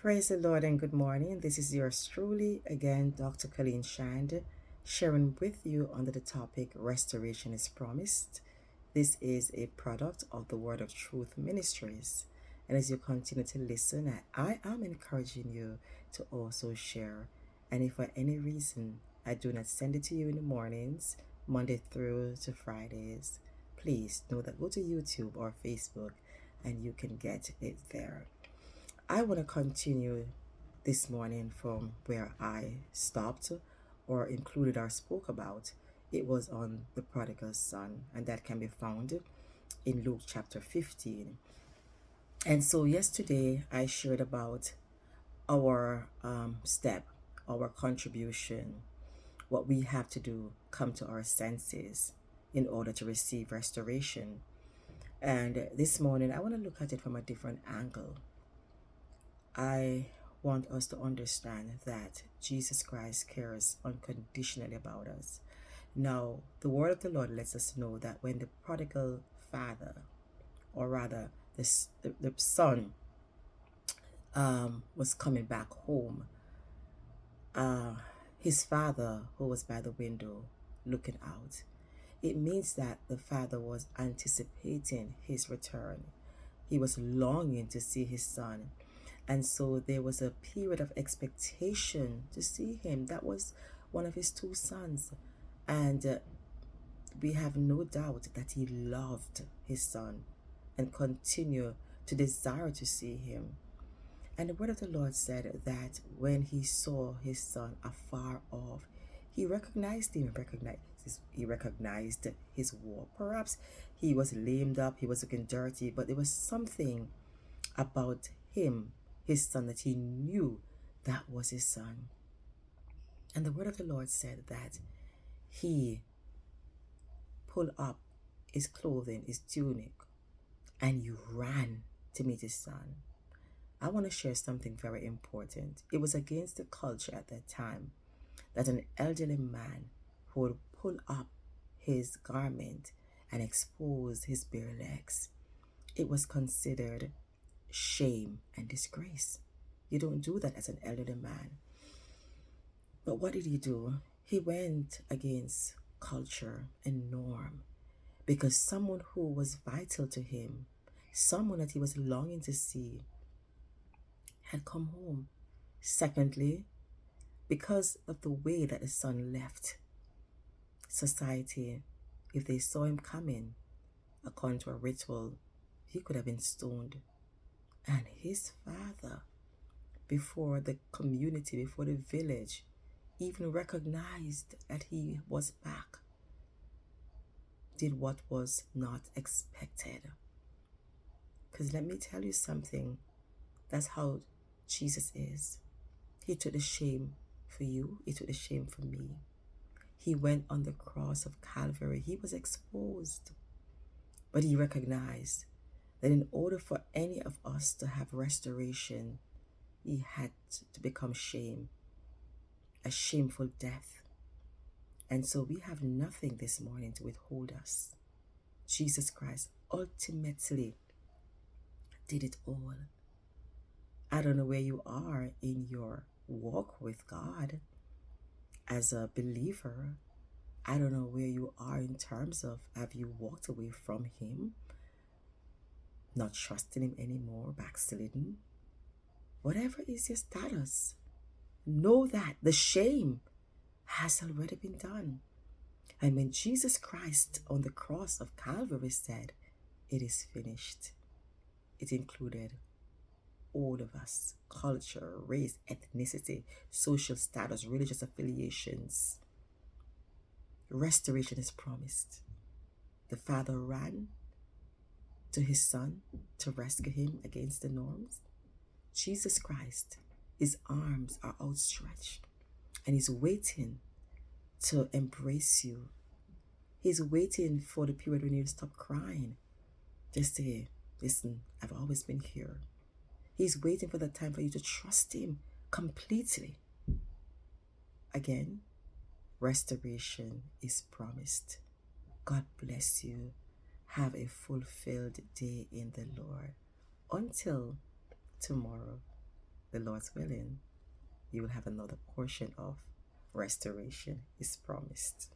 Praise the Lord and good morning. This is yours truly, again, Dr. Colleen Shand, sharing with you under the topic Restoration is Promised. This is a product of the Word of Truth Ministries. And as you continue to listen, I am encouraging you to also share. And if for any reason I do not send it to you in the mornings, Monday through to Fridays, please know that go to YouTube or Facebook and you can get it there. I want to continue this morning from where I stopped or included or spoke about. It was on the prodigal son, and that can be found in Luke chapter 15. And so yesterday I shared about our step, our contribution, what we have to do, come to our senses in order to receive restoration. And this morning I want to look at it from a different angle. I want us to understand that Jesus Christ cares unconditionally about us. Now, the word of the Lord lets us know that when the prodigal father, or rather the son, was coming back home, his father, who was by the window looking out, it means that the father was anticipating his return. He was longing to see his son. And so there was a period of expectation to see him. That was one of his two sons. And we have no doubt that he loved his son and continued to desire to see him. And the word of the Lord said that when he saw his son afar off, he recognized him, he recognized his walk. Perhaps he was lamed up, he was looking dirty, but there was something about him, his son, that he knew that was his son. And the word of the Lord said that he pulled up his clothing, his tunic, and he ran to meet his son. I want to share something very important. It was against the culture at that time that an elderly man would pull up his garment and expose his bare legs. It was considered shame and disgrace. You don't do that as an elderly man. But what did he do? He went against culture and norm because someone who was vital to him, someone that he was longing to see, had come home. Secondly, because of the way that the son left, society, if they saw him coming, according to a ritual, he could have been stoned. And his father, before the community, before the village, even recognized that he was back, did what was not expected. Because let me tell you something, that's how Jesus is. He took the shame for you, he took the shame for me. He went on the cross of Calvary, he was exposed, but he recognized that in order for any of us to have restoration, he had to become shame, a shameful death. And so we have nothing this morning to withhold us. Jesus Christ ultimately did it all. I don't know where you are in your walk with God as a believer. I don't know where you are in terms of, have you walked away from him, not trusting him anymore, backslidden? Whatever is your status, know that the shame has already been done. And when Jesus Christ on the cross of Calvary said, "It is finished," it included all of us, culture, race, ethnicity, social status, religious affiliations. Restoration is promised. The father ran to his son to rescue him against the norms. Jesus Christ, his arms are outstretched and he's waiting to embrace you. He's waiting for the period when you stop crying. Just say, "Listen, I've always been here." He's waiting for the time for you to trust him completely. Again, restoration is promised. God bless you. Have a fulfilled day in the Lord. Until tomorrow. the Lord's willing, you will have another portion of restoration is promised.